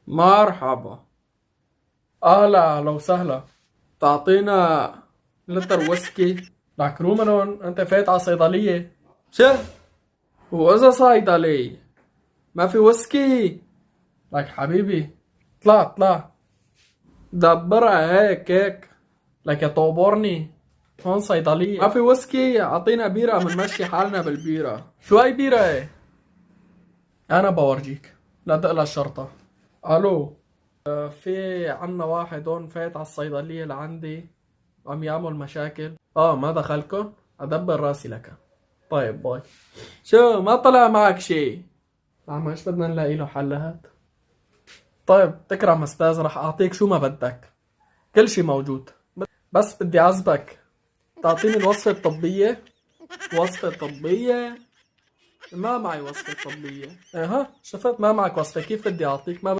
مرحبا. أهلا، أهلا وسهلا. تعطينا لتر ويسكي. لك رومانون، أنت فايت على صيدلية؟ شه، وإذا صيدلي ما في ويسكي؟ لك حبيبي، اطلع اطلع، دبرها هيك. لك يا طوبورني، هون صيدلية ما في ويسكي. أعطينا بيرة، منمشي حالنا بالبيرة. شو هاي بيرة ايه؟ أنا بورجيك، لا تقلق الشرطة. ألو، في عنا واحد هون فايت على الصيدلية لعندي، عم يعمل مشاكل. ما دخلكن، ادبر راسي لك. طيب باي. شو ما طلع معك شي؟ عم ايش بدنا نلاقي له حل هاد. طيب تكرم استاذ، رح اعطيك شو ما بدك، كل شي موجود. بس بدي عزبك تعطيني الوصفة الطبية. وصفة طبية؟ ما معي وصفة طبية. اها شفت ما معك وصفة، كيف بدي اعطيك؟ ما